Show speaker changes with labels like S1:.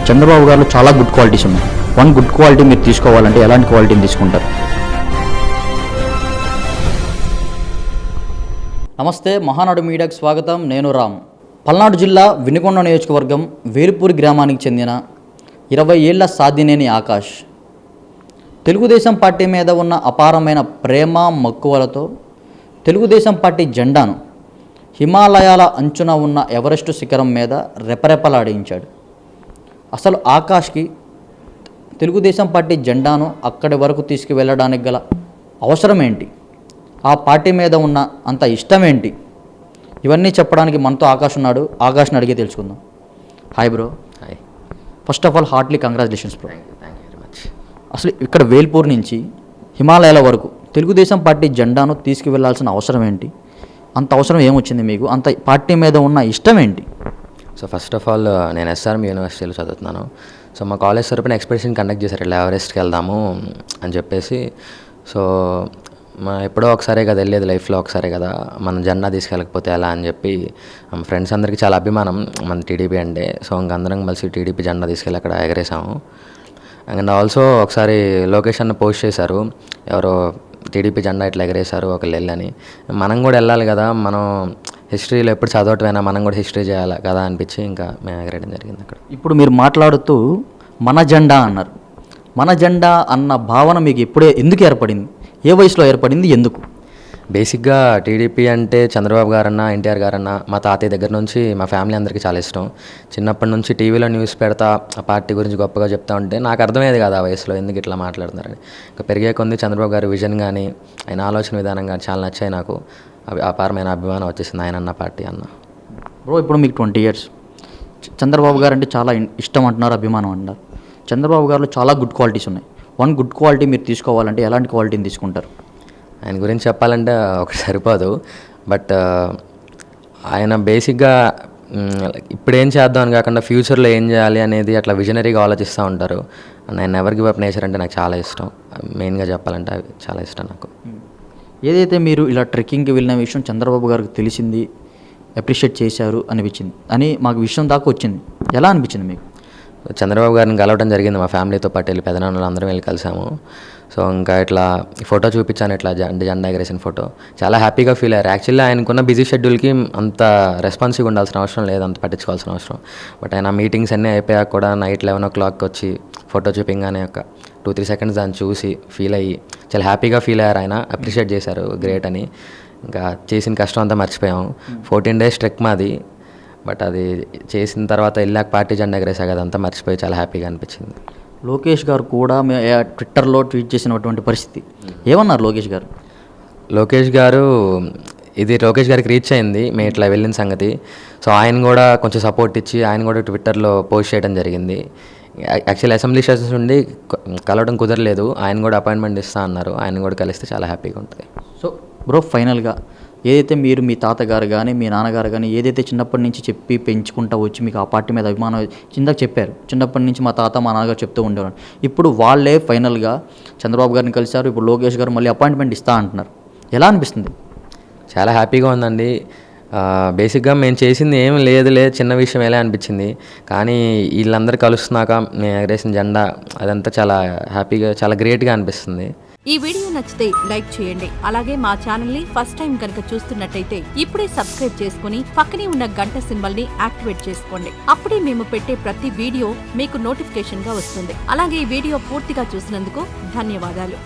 S1: చంద్రబాబు గారిలో చాలా good qualities ఉన్నాయి. వన్ గుడ్ క్వాలిటీ మీరు తీసుకోవాలంటే ఎలాంటి క్వాలిటీని తీసుకుంటారు? నమస్తే, మహానాడు మీడియాకు స్వాగతం. నేను రామ్. పల్నాడు జిల్లా వినుకొండ నియోజకవర్గం వేలుపూరి గ్రామానికి చెందిన 20 ఏళ్ల సాధినేని ఆకాష్ తెలుగుదేశం పార్టీ మీద ఉన్న అపారమైన ప్రేమ మక్కువలతో తెలుగుదేశం పార్టీ జెండాను హిమాలయాల అంచున ఉన్న ఎవరెస్టు శిఖరం మీద రెపరెపలాడించాడు. అసలు ఆకాష్కి తెలుగుదేశం పార్టీ జెండాను అక్కడి వరకు తీసుకువెళ్ళడానికి గల అవసరం ఏంటి, ఆ పార్టీ మీద ఉన్న అంత ఇష్టం ఏంటి, ఇవన్నీ చెప్పడానికి మనతో ఆకాష్ ఉన్నాడు. ఆకాష్ని అడిగి తెలుసుకుందాం. Hi bro.
S2: Hi.
S1: First of all Hartley congratulations bro.
S2: Thank you very much.
S1: అసలు ఇక్కడ వేల్పూర్ నుంచి హిమాలయాల వరకు తెలుగుదేశం పార్టీ జెండాను తీసుకువెళ్లాల్సిన అవసరం ఏంటి, అంత అవసరం ఏమొచ్చింది మీకు, అంత పార్టీ మీద ఉన్న ఇష్టం ఏంటి?
S2: సో ఫస్ట్ ఆఫ్ ఆల్ నేను ఎస్ఆర్ఎం యూనివర్సిటీలో చదువుతున్నాను. సో మా కాలేజ్ తరపున ఎక్స్పెడిషన్ కండక్ట్ చేశారు, ఇలా ఎవరెస్ట్కి వెళ్దాము అని చెప్పేసి. సో ఎప్పుడో ఒకసారే కదా వెళ్ళేది, లైఫ్లో ఒకసారే కదా, మన జెండా తీసుకెళ్ళకపోతే ఎలా అని చెప్పి మా ఫ్రెండ్స్ అందరికీ చాలా అభిమానం మన టీడీపీ అంటే. సో ఇంకందరం కలిసి టీడీపీ జెండా తీసుకెళ్ళి అక్కడ ఎగరేసాము. అండ్ ఆల్సో ఒకసారి లొకేషన్ పోస్ట్ చేశారు, ఎవరో టీడీపీ జెండా ఇట్లా ఎగరేశారు ఒకళ్ళు వెళ్ళని. మనం కూడా వెళ్ళాలి కదా, మనం హిస్టరీలో ఎప్పుడు చదవటమైనా మనం కూడా హిస్టరీ చేయాలి కదా అనిపించి ఇంకా మేము ఎగరేయడం జరిగింది అక్కడ.
S1: ఇప్పుడు మీరు మాట్లాడుతూ మన జెండా అన్నారు. మన జెండా అన్న భావన మీకు ఎప్పుడే ఎందుకు ఏర్పడింది, ఏ వయసులో ఏర్పడింది, ఎందుకు?
S2: బేసిక్గా టీడీపీ అంటే చంద్రబాబు గారన్నా, ఎన్టీఆర్ గారన్నా మా తాతయ్య దగ్గర నుంచి మా ఫ్యామిలీ అందరికీ చాలా ఇష్టం. చిన్నప్పటి నుంచి టీవీలో న్యూస్ పెడతా ఆ పార్టీ గురించి గొప్పగా చెప్తా ఉంటే నాకు అర్థమయ్యేది కాదు ఆ వయసులో ఎందుకు ఇట్లా మాట్లాడుతున్నారని. ఇంకా పెరిగే కొంది చంద్రబాబు గారి విజన్ కానీ ఆయన ఆలోచన విధానం కానీ చాలా నచ్చాయి నాకు. అపారమైన అభిమానం వచ్చేసింది ఆయన అన్న పార్టీ అన్న.
S1: బ్రో ఇప్పుడు మీకు 20 years, చంద్రబాబు గారు అంటే చాలా ఇష్టం అంటున్నారు, అభిమానం అంటున్నారు. చంద్రబాబు గారిలో చాలా గుడ్ క్వాలిటీస్ ఉన్నాయి. వన్ గుడ్ క్వాలిటీ మీరు తీసుకోవాలంటే ఎలాంటి క్వాలిటీని తీసుకుంటారు?
S2: ఆయన గురించి చెప్పాలంటే ఒకటి సరిపోదు. బట్ ఆయన బేసిక్గా ఇప్పుడు ఏం చేద్దాం అని కాకుండా ఫ్యూచర్లో ఏం చేయాలి అనేది అట్లా విజనరీగా ఆలోచిస్తూ ఉంటారు. అండ్ ఆయన ఎవర్ గివ్ అప్ నేచర్ అంటే నాకు చాలా ఇష్టం. మెయిన్గా చెప్పాలంటే అవి చాలా ఇష్టం నాకు.
S1: ఏదైతే మీరు ఇలా ట్రెక్కింగ్కి వెళ్ళిన విషయం చంద్రబాబు గారికి తెలిసింది, అప్రిషియేట్ చేశారు అనిపించింది అని మాకు విషయం దాకా వచ్చింది, ఎలా అనిపించింది మీకు?
S2: చంద్రబాబు గారిని కలవడం జరిగింది, మా ఫ్యామిలీతో పాటు వెళ్ళి పెదనాన్నలు అందరం వెళ్ళి కలిసాము. సో ఇంకా ఇట్లా ఫోటో చూపించాను, ఇట్లా జెండా ఎగరేసిన ఫోటో. చాలా హ్యాపీగా ఫీల్ అయ్యారు. యాక్చువల్లీ ఆయనకున్న బిజీ షెడ్యూల్కి అంత రెస్పాన్సివ్గా ఉండాల్సిన అవసరం లేదు, అంత పట్టించుకోవాల్సిన అవసరం. బట్ ఆయన మీటింగ్స్ అన్నీ అయిపోయాక కూడా నైట్ 11 o'clock వచ్చి ఫోటో చూపించగానే ఒక 2-3 seconds దాన్ని చూసి ఫీల్ అయ్యి చాలా హ్యాపీగా ఫీల్ అయ్యారు. ఆయన అప్రిషియేట్ చేశారు, గ్రేట్ అని. ఇంకా చేసిన కష్టం అంతా మర్చిపోయాము. 14 days ట్రెక్ మాది. బట్ అది చేసిన తర్వాత వెళ్ళాక పార్టీ జెండా ఎగరేసాక అదంతా మర్చిపోయి చాలా హ్యాపీగా అనిపించింది.
S1: లోకేష్ గారు కూడా ట్విట్టర్లో ట్వీట్ చేసినటువంటి పరిస్థితి ఏమన్నారు లోకేష్ గారు?
S2: లోకేష్ గారికి రీచ్ అయింది మేము ఇట్లా వెళ్ళిన సంగతి. సో ఆయన కూడా కొంచెం సపోర్ట్ ఇచ్చి ఆయన కూడా ట్విట్టర్లో పోస్ట్ చేయడం జరిగింది. యాక్చువల్లీ అసెంబ్లీ సెషన్స్ నుండి కలవడం కుదరలేదు, ఆయన కూడా అపాయింట్మెంట్ ఇస్తా అన్నారు. ఆయన కూడా కలిస్తే చాలా హ్యాపీగా ఉంటుంది.
S1: సో బ్రో ఫైనల్గా ఏదైతే మీరు మీ తాతగారు కానీ మీ నాన్నగారు కానీ ఏదైతే చిన్నప్పటి నుంచి చెప్పి పెంచుకుంటూ వచ్చి మీకు ఆ పార్టీ మీద అభిమానం ఇందాక చెప్పారు, చిన్నప్పటి నుంచి మా తాత మా నాన్నగారు చెప్తూ ఉండేవారు, ఇప్పుడు వాళ్ళే ఫైనల్గా చంద్రబాబు గారిని కలిశారు, ఇప్పుడు లోకేష్ గారు మళ్ళీ అపాయింట్మెంట్ ఇస్తా అంటున్నారు, ఎలా అనిపిస్తుంది?
S2: చాలా హ్యాపీగా ఉందండి. బేసిక్గా మేము చేసింది ఏం లేదులే, చిన్న విషయం ఎలా అనిపించింది. కానీ వీళ్ళందరూ కలుస్తున్నాక మేము ఎగరేసిన జెండా అదంతా చాలా హ్యాపీగా, చాలా గ్రేట్గా అనిపిస్తుంది.
S3: ఈ వీడియో నచ్చితే లైక్ చేయండి. అలాగే మా ఛానల్ ని ఫస్ట్ టైం కనుక చూస్తున్నట్టయితే ఇప్పుడే సబ్స్క్రైబ్ చేసుకుని పక్కనే ఉన్న గంట సింబల్ ని యాక్టివేట్ చేసుకోండి. అప్పుడే మేము పెట్టే ప్రతి వీడియో మీకు నోటిఫికేషన్ గా వస్తుంది. అలాగే ఈ వీడియో పూర్తిగా చూసినందుకు ధన్యవాదాలు.